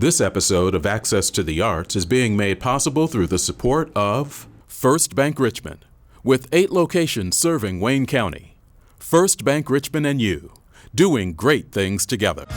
This episode of Access to the Arts is being made possible through the support of First Bank Richmond, with 8 locations serving Wayne County. First Bank Richmond and you, doing great things together.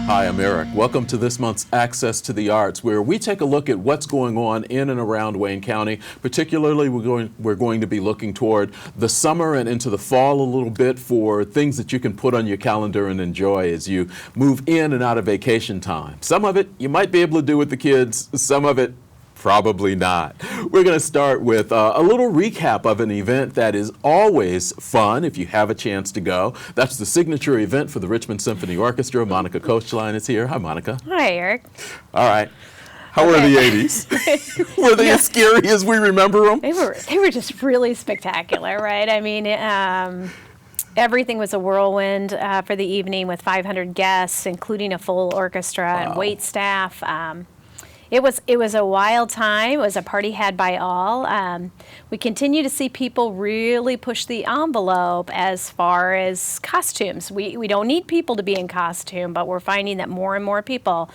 Hi, I'm Eric. Welcome to this month's Access to the Arts, where we take a look at what's going on in and around Wayne County. Particularly, we're going to be looking toward the summer and into the fall a little bit for things that you can put on your calendar and enjoy as you move in and out of vacation time. Some of it you might be able to do with the kids, some of it probably not. We're going to start with a little recap of an event that is always fun if you have a chance to go. That's the signature event for the Richmond Symphony Orchestra. Monica Coachline is here. Hi, Monica. Hi, Eric. All right. How were the 80s? Were they as scary as we remember them? They were just really spectacular, right? I mean, everything was a whirlwind for the evening with 500 guests, including a full orchestra and wait staff. It was a wild time. It was a party had by all. We continue to see people really push the envelope as far as costumes. We don't need people to be in costume, but we're finding that more and more people.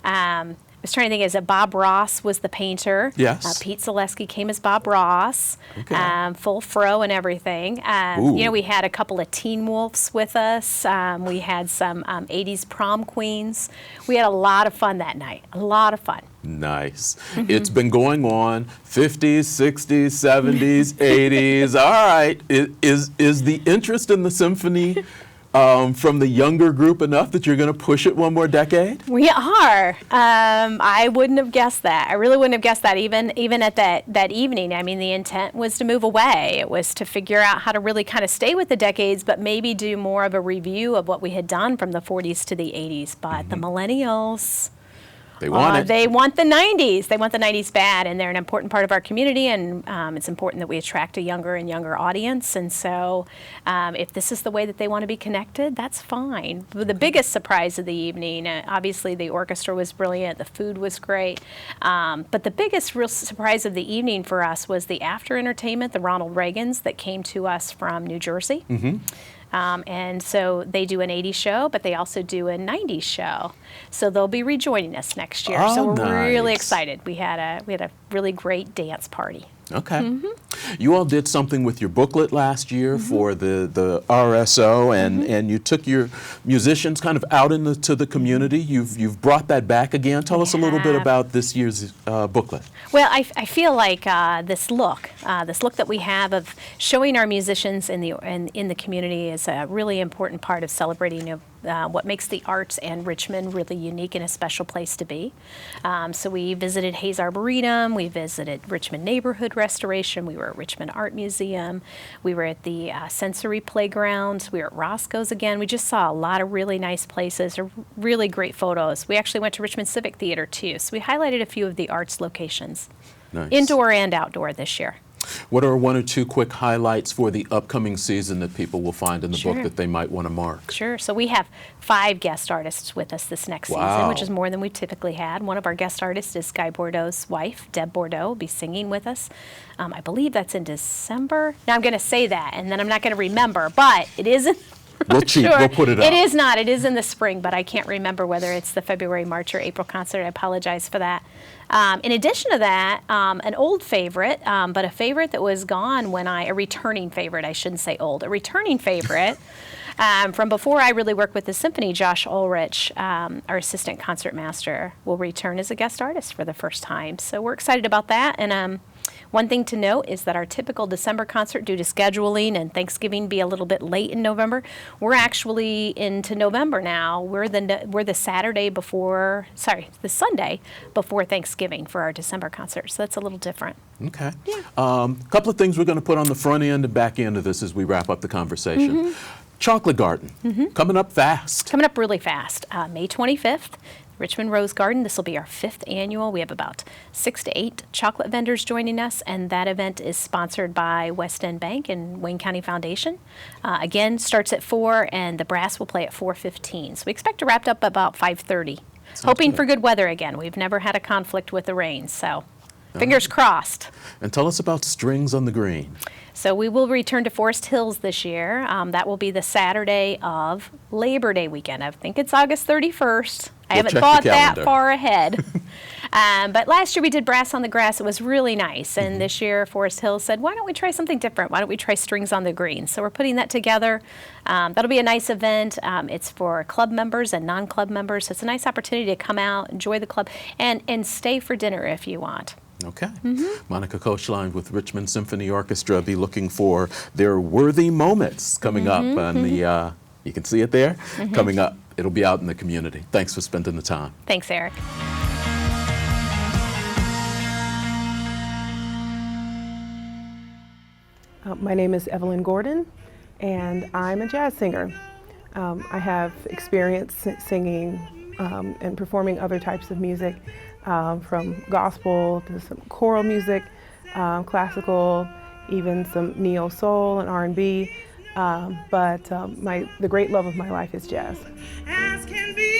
I was trying to think, is it Bob Ross was the painter? Yes. Pete Zaleski came as Bob Ross, okay. Full fro and everything. We had a couple of Teen Wolves with us. We had some 80s prom queens. We had a lot of fun that night, a lot of fun. Nice. It's been going on 50s, 60s, 70s, 80s. All right. Is the interest in the symphony from the younger group enough that you're going to push it one more decade? We are. I wouldn't have guessed that. I really wouldn't have guessed that even at that evening. I mean, the intent was to move away. It was to figure out how to really kind of stay with the decades, but maybe do more of a review of what we had done from the 40s to the 80s. But the millennials, they want it. They want the 90s. They want the 90s bad, and they're an important part of our community, and it's important that we attract a younger and younger audience. And so if this is the way that they want to be connected, that's fine. But the biggest surprise of the evening, obviously the orchestra was brilliant, the food was great, but the biggest real surprise of the evening for us was the after entertainment, the Ronald Reagans that came to us from New Jersey. And so they do an 80s show, but they also do a 90s show. So they'll be rejoining us next year. So we're really excited. We had a really great dance party. Okay. You all did something with your booklet last year for the RSO, and you took your musicians kind of out into the community. You've brought that back again. Tell us a little bit about this year's booklet. Well, I feel like this look that we have of showing our musicians in the community is a really important part of celebrating what makes the arts and Richmond really unique and a special place to be. So we visited Hayes Arboretum, we visited Richmond Neighborhood Restoration, we were at Richmond Art Museum, we were at the Sensory Playground, we were at Roscoe's again. We just saw a lot of really nice places, really great photos. We actually went to Richmond Civic Theater too, so we highlighted a few of the arts locations, indoor and outdoor this year. What are 1 or 2 quick highlights for the upcoming season that people will find in the book that they might want to mark? Sure. So we have 5 guest artists with us this next season, which is more than we've typically had. One of our guest artists is Guy Bordeaux's wife, Deb Bordeaux, will be singing with us. I believe that's in December. Now I'm going to say that, and then I'm not going to remember, but it isn't. We'll cheat. We'll put it up. It is not. It is in the spring, but I can't remember whether it's the February, March, or April concert. I apologize for that. In addition to that, an old favorite, but a favorite that was gone a returning favorite, I shouldn't say old, a returning favorite from before I really worked with the symphony, Josh Ulrich, our assistant concertmaster, will return as a guest artist for the first time. So we're excited about that. And one thing to note is that our typical December concert, due to scheduling and Thanksgiving be a little bit late in November, we're actually into November now. We're the Sunday before Thanksgiving for our December concert. So that's a little different. Okay. Yeah. Couple of things we're going to put on the front end and back end of this as we wrap up the conversation. Chocolate Garden, coming up fast. Coming up really fast. May 25th, Richmond Rose Garden. This will be our 5th annual. We have about 6 to 8 chocolate vendors joining us, and that event is sponsored by West End Bank and Wayne County Foundation. Again, starts at 4, and the brass will play at 4:15. So we expect to wrap up about 5:30. Hoping good. for good weather again. We've never had a conflict with the rain, so fingers crossed. And tell us about Strings on the Green. So we will return to Forest Hills this year. That will be the Saturday of Labor Day weekend. I think it's August 31st. I haven't check the thought that calendar. far ahead. But last year we did Brass on the Grass. It was really nice. And this year Forest Hills said, why don't we try something different? Why don't we try Strings on the Green? So we're putting that together. That'll be a nice event. It's for club members and non-club members. So it's a nice opportunity to come out, enjoy the club, and stay for dinner if you want. Okay. Monica Kochlein with Richmond Symphony Orchestra be looking for their worthy moments coming up on the, you can see it there, coming up. It'll be out in the community. Thanks for spending the time. Thanks, Eric. My name is Evelyn Gordon, and I'm a jazz singer. I have experience singing and performing other types of music, from gospel to some choral music, classical, even some neo-soul and R&B. But the great love of my life is jazz. As can be,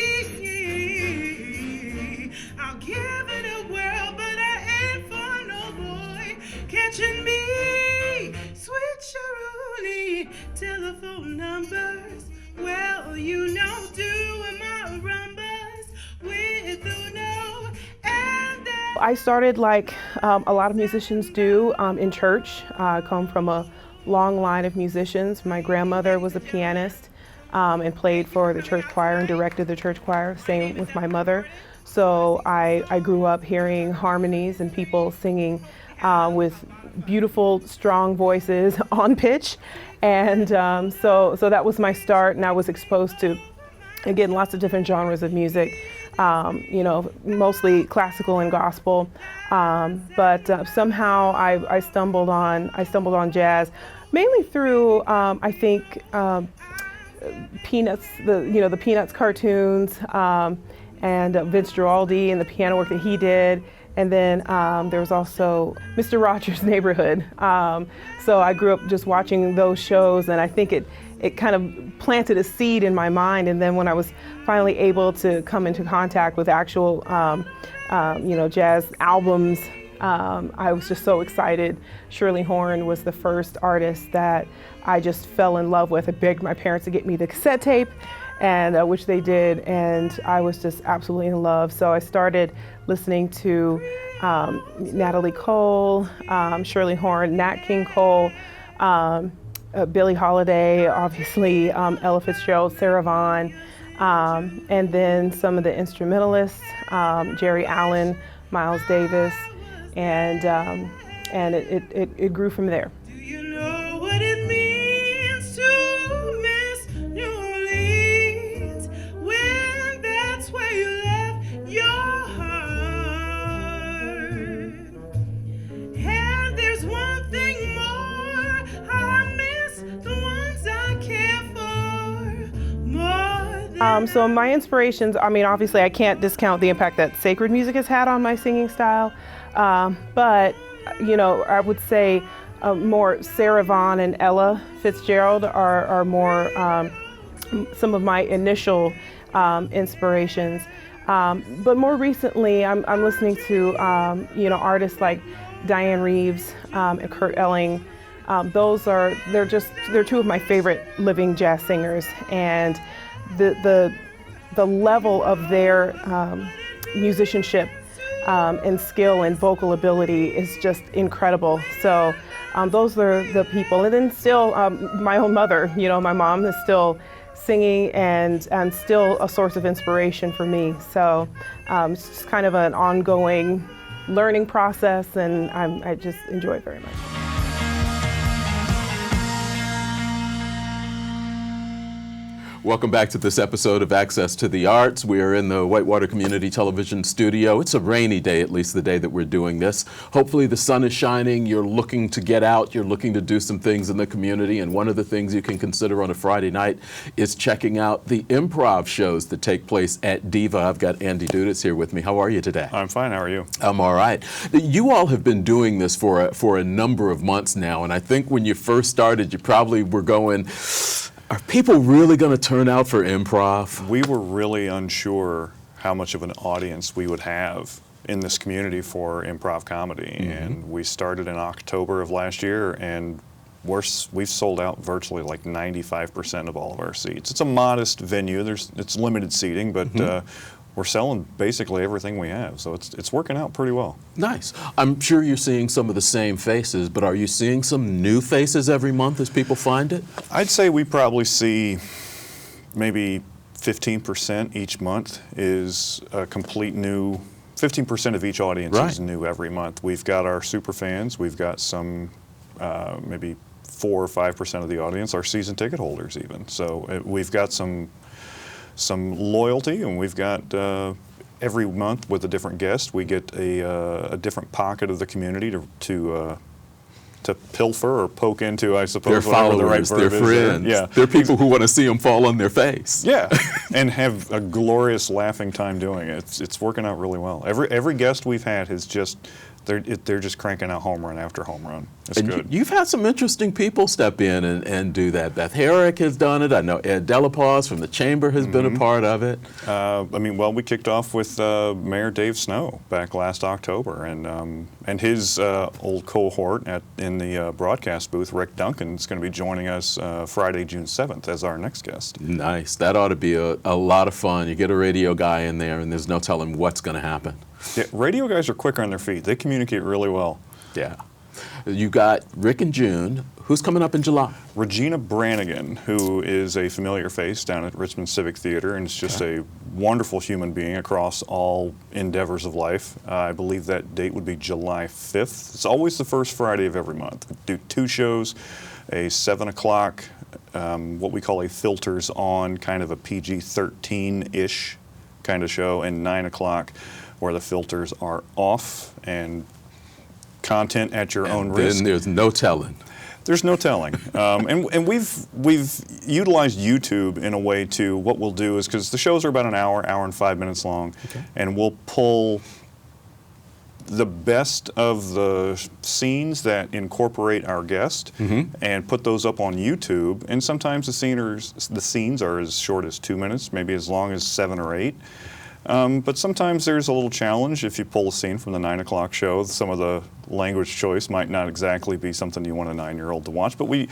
I'll give it a whirl, but I ain't for no boy catching me. Switcheroonie, telephone numbers, well, you know, doing my rumbas with Uno and I started like a lot of musicians do in church. I come from a long line of musicians. My grandmother was a pianist and played for the church choir and directed the church choir, same with my mother. So I grew up hearing harmonies and people singing with beautiful, strong voices on pitch. And so that was my start, and I was exposed to, again, lots of different genres of music. You know, mostly classical and gospel, but somehow I stumbled on jazz, mainly through I think Peanuts, the Peanuts cartoons, and Vince Guaraldi and the piano work that he did, and then there was also Mr. Rogers' Neighborhood. So I grew up just watching those shows, and I think it kind of planted a seed in my mind. And then when I was finally able to come into contact with actual, jazz albums, I was just so excited. Shirley Horn was the first artist that I just fell in love with. I begged my parents to get me the cassette tape, and which they did, and I was just absolutely in love. So I started listening to Natalie Cole, Shirley Horn, Nat King Cole, Billie Holiday, obviously, Ella Fitzgerald, Sarah Vaughan, and then some of the instrumentalists, Jerry Allen, Miles Davis, and it grew from there. Do you know what it means to miss New Orleans when that's where you left your heart? And there's one thing more, I miss the ones I care for more than So my inspirations, I mean, obviously I can't discount the impact that sacred music has had on my singing style, but, you know, I would say more Sarah Vaughan and Ella Fitzgerald are more some of my initial inspirations. But more recently, I'm listening to, artists like Diane Reeves and Kurt Elling. They're two of my favorite living jazz singers, and the level of their musicianship and skill and vocal ability is just incredible. So those are the people. And then still my own mother, my mom is still singing and still a source of inspiration for me. So it's just kind of an ongoing learning process, and I just enjoy it very much. Welcome back to this episode of Access to the Arts. We are in the Whitewater Community Television studio. It's a rainy day, at least the day that we're doing this. Hopefully the sun is shining. You're looking to get out. You're looking to do some things in the community. And one of the things you can consider on a Friday night is checking out the improv shows that take place at Diva. I've got Andy Dudas here with me. How are you today? I'm fine. How are you? I'm all right. You all have been doing this for a number of months now. And I think when you first started, you probably were going, are people really going to turn out for improv? We were really unsure how much of an audience we would have in this community for improv comedy. And we started in October of last year, and we've sold out virtually like 95% of all of our seats. It's a modest venue. It's limited seating, but we're selling basically everything we have, so it's working out pretty well. Nice. I'm sure you're seeing some of the same faces, but are you seeing some new faces every month as people find it? I'd say we probably see maybe 15% each month is a complete new, 15% of each audience is new every month. We've got our super fans, we've got some maybe 4 or 5% of the audience are season ticket holders even. So we've got some loyalty, and we've got every month with a different guest, we get a different pocket of the community to pilfer or poke into, I suppose. Their followers, the right their friends. Yeah. They're people who want to see them fall on their face. Yeah, and have a glorious laughing time doing it. It's working out really well. Every guest we've had has just, they're just cranking out home run after home run. It's good. You've had some interesting people step in and do that. Beth Herrick has done it. I know Ed Delapause from the Chamber has been a part of it. We kicked off with Mayor Dave Snow back last October, and his old cohort in the broadcast booth, Rick Duncan, is going to be joining us Friday, June 7th as our next guest. Nice. That ought to be a lot of fun. You get a radio guy in there, and there's no telling what's going to happen. Yeah, radio guys are quicker on their feet. They communicate really well. Yeah. You got Rick and June. Who's coming up in July? Regina Brannigan, who is a familiar face down at Richmond Civic Theater, and is just a wonderful human being across all endeavors of life. I believe that date would be July 5th. It's always the first Friday of every month. We do 2 shows, a 7 o'clock, what we call a filters on, kind of a PG-13-ish kind of show, and 9 o'clock, where the filters are off and content at your own risk. Then there's no telling. There's no telling. And we've utilized YouTube in a way to, what we'll do is, because the shows are about an hour and 5 minutes long, and we'll pull the best of the scenes that incorporate our guest and put those up on YouTube. And sometimes the scenes are as short as 2 minutes, maybe as long as 7 or 8. But sometimes there's a little challenge if you pull a scene from the 9 o'clock show. Some of the language choice might not exactly be something you want a 9-year-old to watch, but we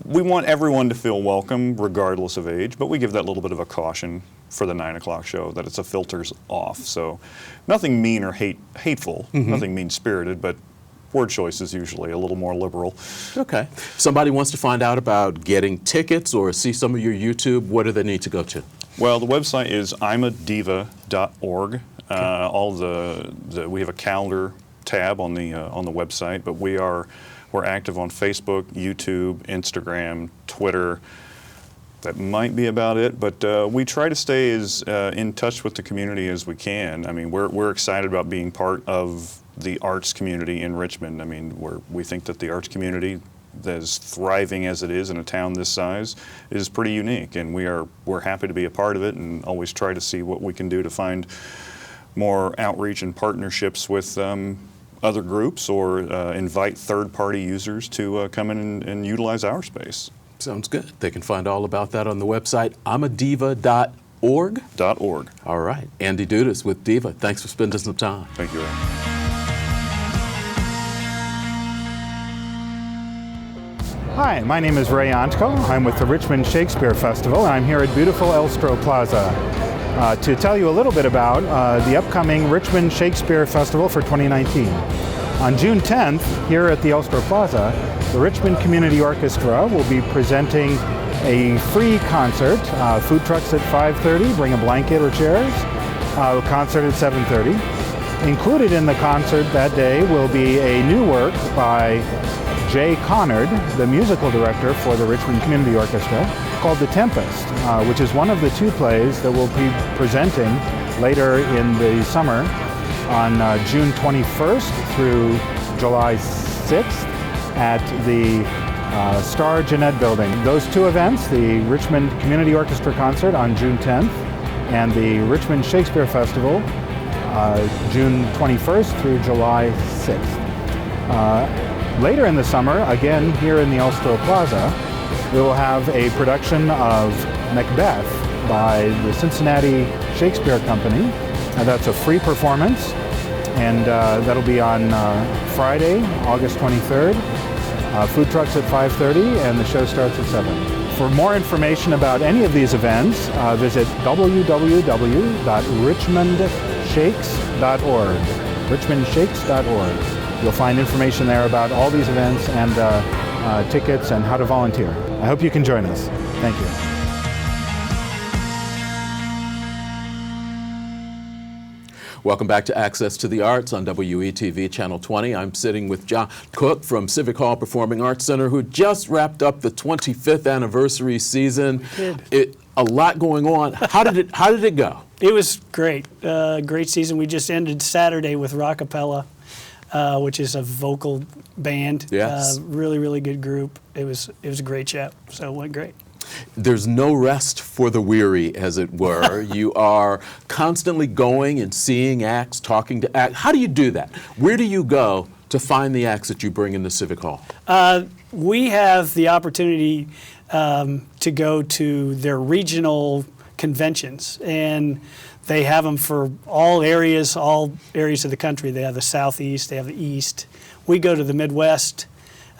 want everyone to feel welcome regardless of age, but we give that little bit of a caution for the 9 o'clock show that it's a filters off. So nothing mean or hateful, nothing mean-spirited, but word choice is usually a little more liberal. Okay. Somebody wants to find out about getting tickets or see some of your YouTube, what do they need to go to? Well, the website is imadiva.org. We have a calendar tab on the website, but we're active on Facebook, YouTube, Instagram, Twitter. That might be about it, but we try to stay as in touch with the community as we can. I mean, we're excited about being part of the arts community in Richmond. I mean, we think that the arts community, as thriving as it is in a town this size, is pretty unique, and we're happy to be a part of it, and always try to see what we can do to find more outreach and partnerships with other groups, or invite third-party users to come in and utilize our space. Sounds good. They can find all about that on the website imadiva.org. .org. All right. Andy Dudas with Diva. Thanks for spending some time. Thank you, Aaron. Hi, my name is Ray Ontko. I'm with the Richmond Shakespeare Festival, and I'm here at beautiful Elstro Plaza to tell you a little bit about the upcoming Richmond Shakespeare Festival for 2019. On June 10th, here at the Elstro Plaza, the Richmond Community Orchestra will be presenting a free concert. Food trucks at 5:30, bring a blanket or chairs. Concert at 7:30. Included in the concert that day will be a new work by Jay Connard, the musical director for the Richmond Community Orchestra, called The Tempest, which is one of the 2 plays that we'll be presenting later in the summer on June 21st through July 6th at the Star Jeanette Building. Those 2 events, the Richmond Community Orchestra concert on June 10th and the Richmond Shakespeare Festival June 21st through July 6th. Later in the summer, again here in the Elstro Plaza, we will have a production of Macbeth by the Cincinnati Shakespeare Company. That's a free performance, and that'll be on Friday, August 23rd. Food trucks at 5:30, and the show starts at 7. For more information about any of these events, visit www.richmondshakes.org. richmondshakes.org. You'll find information there about all these events and tickets and how to volunteer. I hope you can join us. Thank you. Welcome back to Access to the Arts on WETV Channel 20. I'm sitting with John Cook from Civic Hall Performing Arts Center, who just wrapped up the 25th anniversary season. A lot going on. How did it go? It was great. Great season. We just ended Saturday with Rockapella, which is a vocal band. Yes. Really, really good group. It was a great show. So it went great. There's no rest for the weary, as it were. You are constantly going and seeing acts, talking to acts. How do you do that? Where do you go to find the acts that you bring into Civic Hall? We have the opportunity to go to their regional conventions, and they have them for all areas of the country. They have the Southeast, they have the East. We go to the Midwest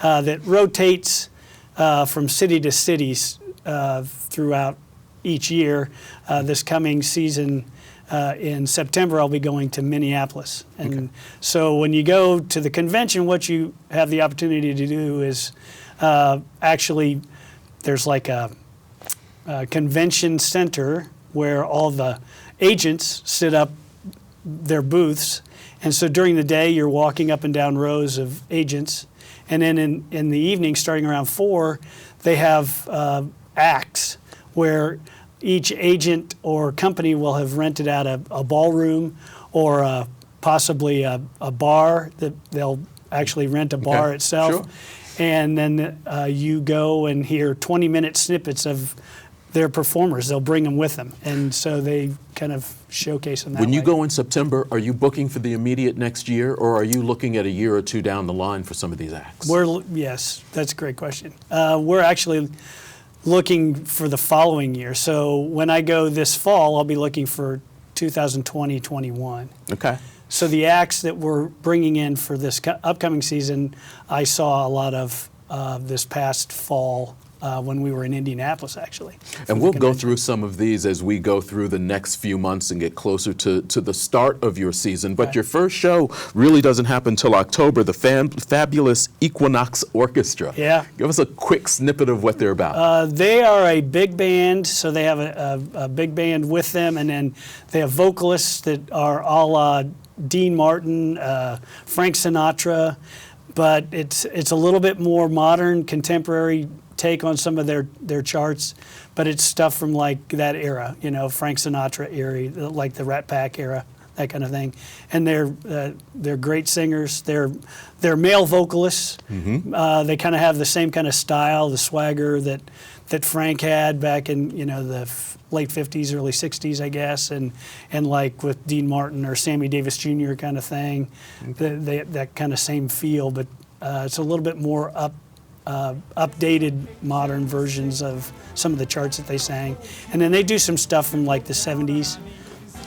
that rotates from city to cities throughout each year. This coming season in September, I'll be going to Minneapolis. And so when you go to the convention, what you have the opportunity to do is actually there's like a convention center where all the agents sit up their booths. And so during the day, you're walking up and down rows of agents. And then in the evening, starting around 4, they have acts where each agent or company will have rented out a ballroom or possibly a bar that they'll actually rent a bar itself. Sure. And then you go and hear 20-minute snippets of their performers. They'll bring them with them. And so they kind of showcase them that When you way. go in September, are you booking for the immediate next year, or are you looking at a year or 2 down the line for some of these acts? Yes, that's a great question. We're actually looking for the following year. So when I go this fall, I'll be looking for 2020-21. Okay. So the acts that we're bringing in for this upcoming season, I saw a lot of this past fall when we were in Indianapolis, actually. And we'll go through some of these as we go through the next few months and get closer to the start of your season. But your first show really doesn't happen until October, the fabulous Equinox Orchestra. Yeah. Give us a quick snippet of what they're about. They are a big band, so they have a big band with them, and then they have vocalists that are a la Dean Martin, Frank Sinatra, but it's a little bit more modern, contemporary take on some of their charts, but it's stuff from like that era, Frank Sinatra era, like the Rat Pack era, that kind of thing. And they're great singers. They're male vocalists. Mm-hmm. They kind of have the same kind of style, the swagger that Frank had back in the late 50s, early 60s, I guess, and like with Dean Martin or Sammy Davis Jr. kind of thing. Okay. That kind of same feel, but it's a little bit more updated modern versions of some of the charts that they sang. And then they do some stuff from like the 70s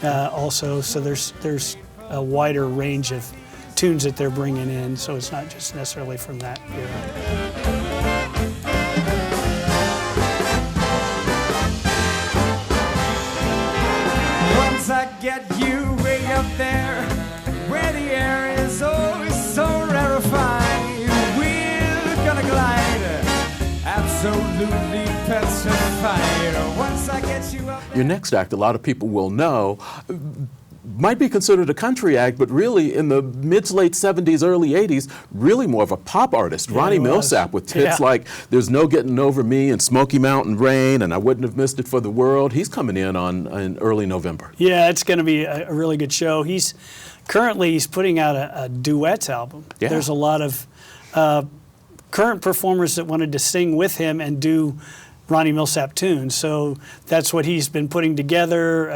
also, so there's a wider range of tunes that they're bringing in, so it's not just necessarily from that era. Once I get you way up there, where the air is always so rarefied, absolutely petrified. Once I get you up. Your next act, a lot of people will know, might be considered a country act, but really in the mid to late 70s, early 80s, really more of a pop artist. Ronnie he was. Millsap with hits like There's No Getting Over Me and Smoky Mountain Rain and I Wouldn't Have Missed It for the World. He's coming in in early November. Yeah, it's going to be a really good show. He's putting out a duets album. Yeah. There's a lot of current performers that wanted to sing with him and do Ronnie Millsap tunes. So that's what he's been putting together.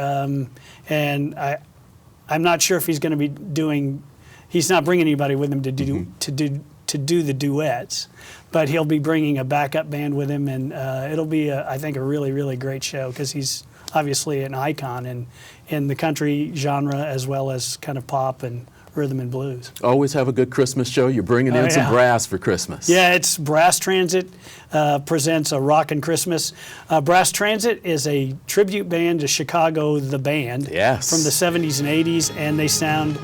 And I'm not sure if he's going to be doing. He's not bringing anybody with him to do the duets, but he'll be bringing a backup band with him, and it'll be I think a really, really great show because he's obviously an icon in the country genre as well as kind of pop and rhythm and blues. Always have a good Christmas show. You're bringing in some brass for Christmas. Yeah, it's Brass Transit presents a Rockin' Christmas. Brass Transit is a tribute band to Chicago, the band, Yes. from the 70s and 80s, and they sound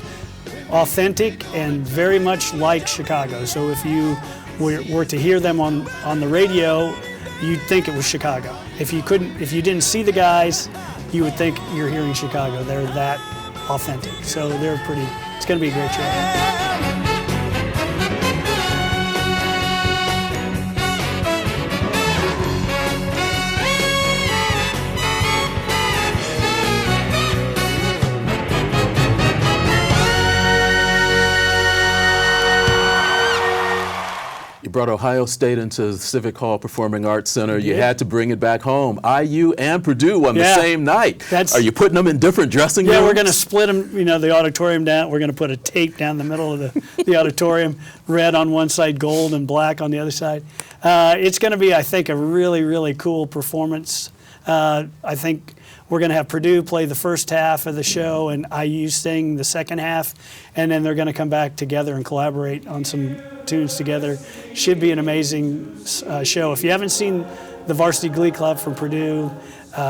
authentic and very much like Chicago. So if you were to hear them on the radio, you'd think it was Chicago. If you didn't see the guys, you would think you're hearing Chicago. They're that authentic. So it's going to be a great show. You brought Ohio State into the Civic Hall Performing Arts Center. You had to bring it back home. IU and Purdue on the same night. Are you putting them in different dressing rooms? Yeah, we're going to split them, the auditorium down. We're going to put a tape down the middle of the auditorium, red on one side, gold and black on the other side. It's going to be, I think, a really, really cool performance. I think we're going to have Purdue play the first half of the show and IU sing the second half, and then they're going to come back together and collaborate on some tunes together. Should be an amazing show. If you haven't seen the Varsity Glee Club from Purdue,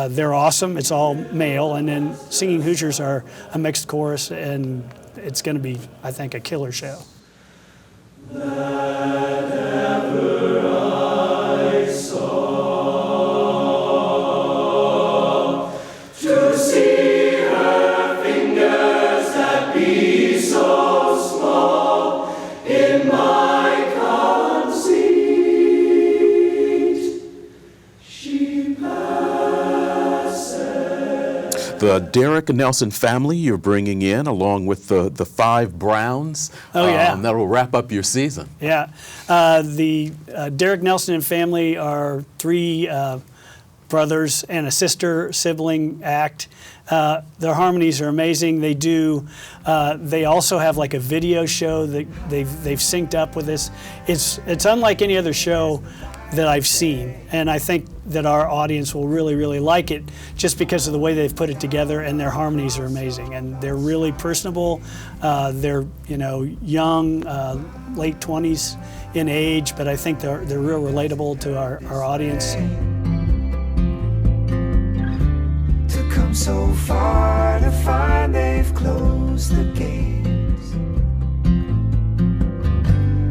they're awesome. It's all male, and then Singing Hoosiers are a mixed chorus, and it's going to be, I think, a killer show. The Derek Nelson family you're bringing in, along with the 5 Browns. Oh, yeah. That'll wrap up your season. Yeah. The Derek Nelson and family are 3 brothers and a sister sibling act. Their harmonies are amazing. They also have like a video show that they've synced up with this. It's unlike any other show that I've seen, and I think that our audience will really, really like it just because of the way they've put it together, and their harmonies are amazing, and they're really personable. They're young, late 20s in age, but I think they're real relatable to our audience. To come so far to find they've closed the gates.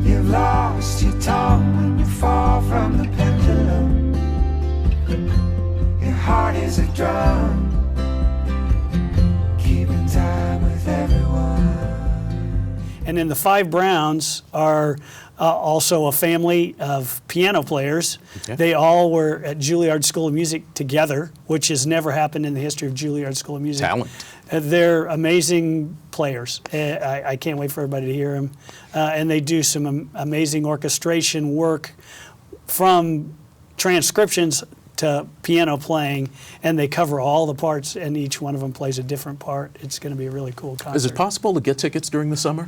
You've lost your tongue when you fall from the pendulum. Your heart is a drum, keeping time with everyone. And then the 5 Browns are also a family of piano players. Okay. They all were at Juilliard School of Music together, which has never happened in the history of Juilliard School of Music. Talent. They're amazing players. I can't wait for everybody to hear them. And they do some amazing orchestration work from transcriptions to piano playing, and they cover all the parts, and each one of them plays a different part. It's going to be a really cool concert. Is it possible to get tickets during the summer?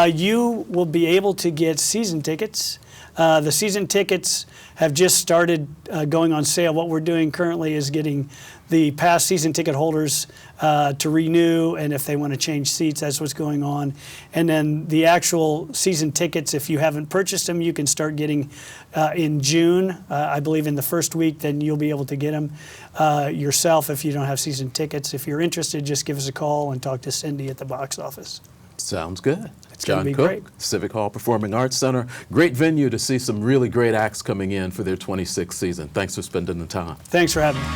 You will be able to get season tickets. The season tickets have just started going on sale. What we're doing currently is getting the past season ticket holders to renew, and if they want to change seats, that's what's going on. And then the actual season tickets, if you haven't purchased them, you can start getting in June. I believe in the first week, then you'll be able to get them yourself if you don't have season tickets. If you're interested, just give us a call and talk to Cindy at the box office. Sounds good. It's going to be Cook, great. Civic Hall Performing Arts Center. Great venue to see some really great acts coming in for their 26th season. Thanks for spending the time. Thanks for having me.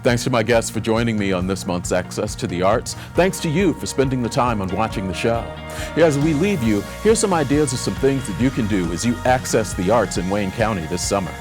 Thanks to my guests for joining me on this month's Access to the Arts. Thanks to you for spending the time on watching the show. As we leave you, here's some ideas of some things that you can do as you access the arts in Wayne County this summer.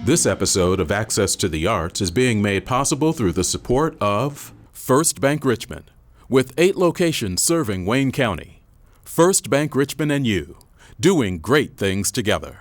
This episode of Access to the Arts is being made possible through the support of First Bank Richmond, with 8 locations serving Wayne County. First Bank Richmond and you, doing great things together.